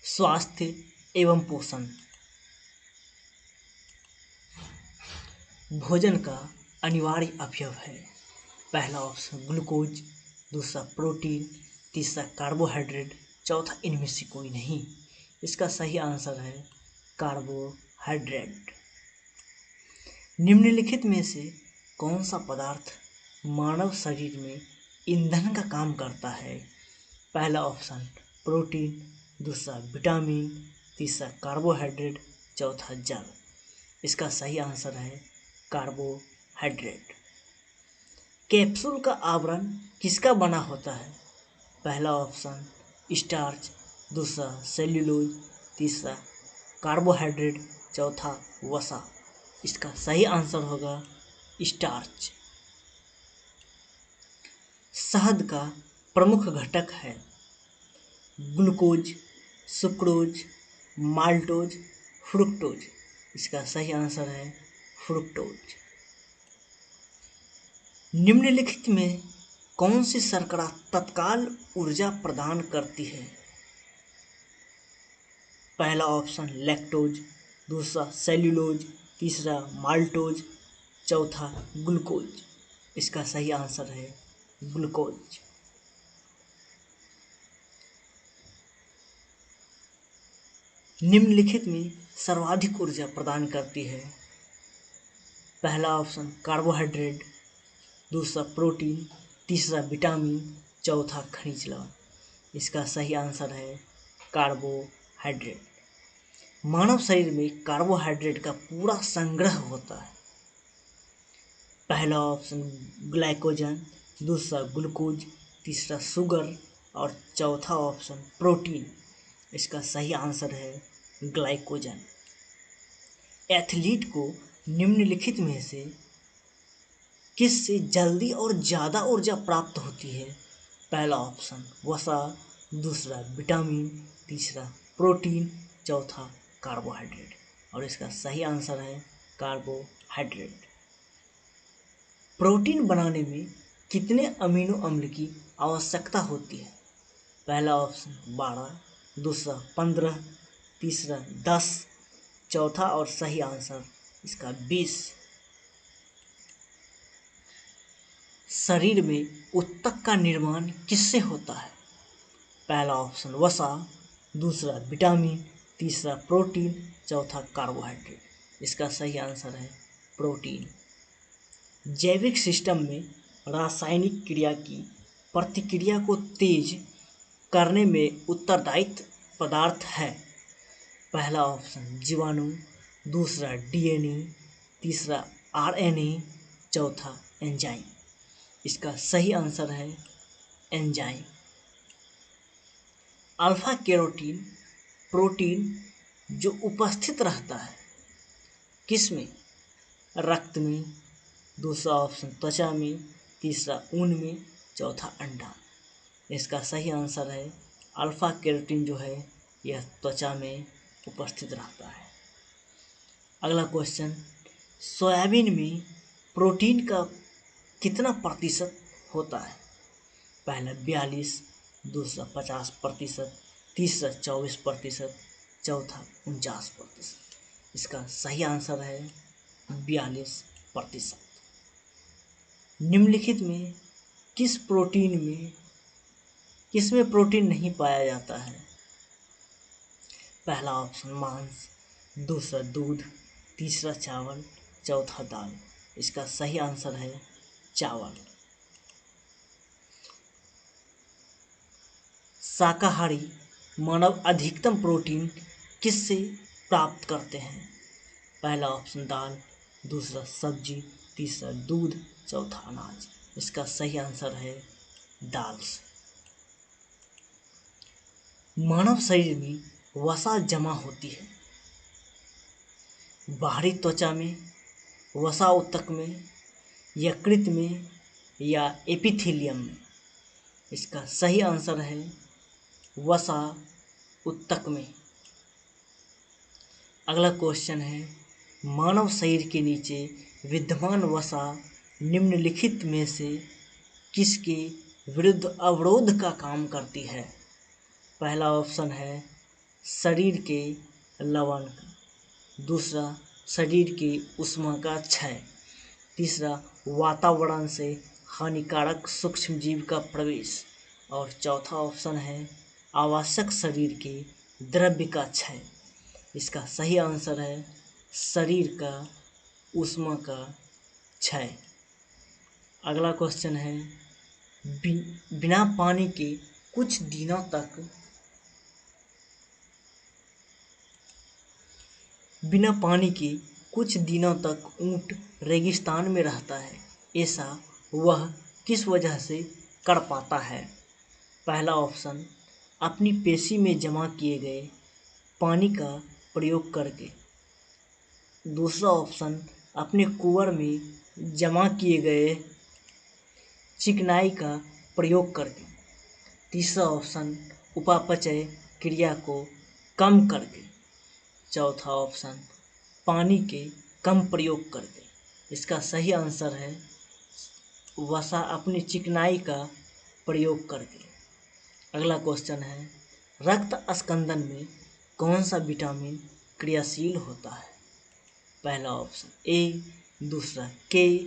स्वास्थ्य एवं पोषण। भोजन का अनिवार्य अवयव है। पहला ऑप्शन ग्लूकोज, दूसरा प्रोटीन, तीसरा कार्बोहाइड्रेट, चौथा इनमें से कोई नहीं। इसका सही आंसर है कार्बोहाइड्रेट। निम्नलिखित में से कौन सा पदार्थ मानव शरीर में ईंधन का काम करता है? पहला ऑप्शन प्रोटीन, दूसरा विटामिन, तीसरा कार्बोहाइड्रेट, चौथा जल। इसका सही आंसर है कार्बोहाइड्रेट। कैप्सूल का आवरण किसका बना होता है? पहला ऑप्शन स्टार्च, दूसरा सेल्यूलोज, तीसरा कार्बोहाइड्रेट, चौथा वसा। इसका सही आंसर होगा स्टार्च। शहद का प्रमुख घटक है ग्लूकोज, सुक्रोज, माल्टोज, फ्रुक्टोज। इसका सही आंसर है फ्रुक्टोज। निम्नलिखित में कौन सी शर्करा तत्काल ऊर्जा प्रदान करती है? पहला ऑप्शन लैक्टोज, दूसरा सेल्यूलोज, तीसरा माल्टोज, चौथा ग्लूकोज। इसका सही आंसर है ग्लूकोज। निम्नलिखित में सर्वाधिक ऊर्जा प्रदान करती है? पहला ऑप्शन कार्बोहाइड्रेट, दूसरा प्रोटीन, तीसरा विटामिन, चौथा खनिज लवण। इसका सही आंसर है कार्बोहाइड्रेट। मानव शरीर में कार्बोहाइड्रेट का पूरा संग्रह होता है। पहला ऑप्शन ग्लाइकोजन, दूसरा ग्लूकोज, तीसरा शुगर और चौथा ऑप्शन प्रोटीन। इसका सही आंसर है ग्लाइकोजन। एथलीट को निम्नलिखित में से किससे जल्दी और ज़्यादा ऊर्जा प्राप्त होती है? पहला ऑप्शन वसा, दूसरा विटामिन, तीसरा प्रोटीन, चौथा कार्बोहाइड्रेट। और इसका सही आंसर है कार्बोहाइड्रेट। प्रोटीन बनाने में कितने अमीनो अम्ल की आवश्यकता होती है? पहला ऑप्शन 12, दूसरा 15, तीसरा 10, चौथा और सही आंसर इसका 20। शरीर में ऊतक का निर्माण किससे होता है? पहला ऑप्शन वसा, दूसरा विटामिन, तीसरा प्रोटीन, चौथा कार्बोहाइड्रेट। इसका सही आंसर है प्रोटीन। जैविक सिस्टम में रासायनिक क्रिया की प्रतिक्रिया को तेज करने में उत्तरदायित्व पदार्थ है? पहला ऑप्शन जीवाणु, दूसरा डीएनए, तीसरा आरएनए, चौथा एंजाइम। इसका सही आंसर है एंजाइम। अल्फा कैरोटीन प्रोटीन जो उपस्थित रहता है किसमें? रक्त में, दूसरा ऑप्शन त्वचा में, तीसरा ऊन में, चौथा अंडा। इसका सही आंसर है अल्फा कैरोटीन जो है यह त्वचा में उपस्थित रहता है। अगला क्वेश्चन, सोयाबीन में प्रोटीन का कितना प्रतिशत होता है? पहला 42, दूसरा 50%, तीसरा 24%, चौथा 49%। इसका सही आंसर है 42%। निम्नलिखित में किसमें प्रोटीन नहीं पाया जाता है? पहला ऑप्शन मांस, दूसरा दूध, तीसरा चावल, चौथा दाल। इसका सही आंसर है चावल। शाकाहारी मानव अधिकतम प्रोटीन किससे प्राप्त करते हैं? पहला ऑप्शन दाल, दूसरा सब्जी, तीसरा दूध, चौथा अनाज। इसका सही आंसर है दाल से। मानव शरीर में वसा जमा होती है बाहरी त्वचा में, वसा ऊतक में, यकृत में या एपिथेलियम में। इसका सही आंसर है वसा ऊतक में। अगला क्वेश्चन है, मानव शरीर के नीचे विद्यमान वसा निम्नलिखित में से किसके विरुद्ध अवरोध का काम करती है? पहला ऑप्शन है शरीर के लवण का। दूसरा, शरीर की ऊष्मा का क्षय। तीसरा, वातावरण से हानिकारक सूक्ष्मजीव का प्रवेश। और चौथा ऑप्शन है आवश्यक शरीर के द्रव्य का क्षय। इसका सही आंसर है शरीर का ऊष्मा का क्षय। अगला क्वेश्चन है बिना पानी के कुछ दिनों तक ऊंट रेगिस्तान में रहता है। ऐसा वह किस वजह से कर पाता है? पहला ऑप्शन, अपनी पेशी में जमा किए गए पानी का प्रयोग करके। दूसरा ऑप्शन, अपने कुंवर में जमा किए गए चिकनाई का प्रयोग करके। तीसरा ऑप्शन, उपापचय क्रिया को कम करके। चौथा ऑप्शन, पानी के कम प्रयोग करके। इसका सही आंसर है वसा अपनी चिकनाई का प्रयोग करके। अगला क्वेश्चन है रक्त स्कंदन में कौन सा विटामिन क्रियाशील होता है? पहला ऑप्शन ए, दूसरा के,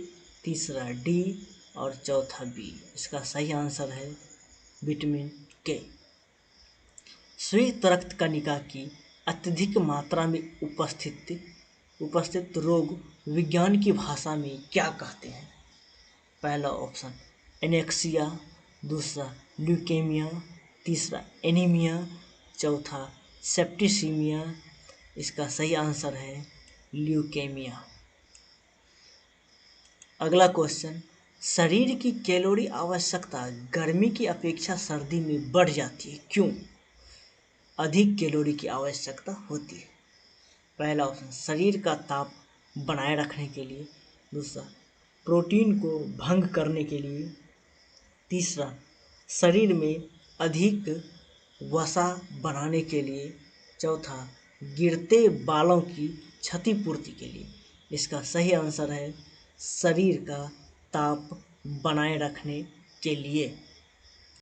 तीसरा डी और चौथा बी। इसका सही आंसर है विटामिन के। श्वेत रक्त कणिका की अत्यधिक मात्रा में उपस्थित रोग विज्ञान की भाषा में क्या कहते हैं? पहला ऑप्शन एनेक्सिया, दूसरा ल्यूकेमिया, तीसरा एनीमिया, चौथा सेप्टिसीमिया। इसका सही आंसर है ल्यूकेमिया। अगला क्वेश्चन, शरीर की कैलोरी आवश्यकता गर्मी की अपेक्षा सर्दी में बढ़ जाती है, क्यों? अधिक कैलोरी की आवश्यकता होती है। पहला ऑप्शन, शरीर का ताप बनाए रखने के लिए। दूसरा, प्रोटीन को भंग करने के लिए। तीसरा, शरीर में अधिक वसा बनाने के लिए। चौथा, गिरते बालों की क्षतिपूर्ति के लिए। इसका सही आंसर है शरीर का ताप बनाए रखने के लिए।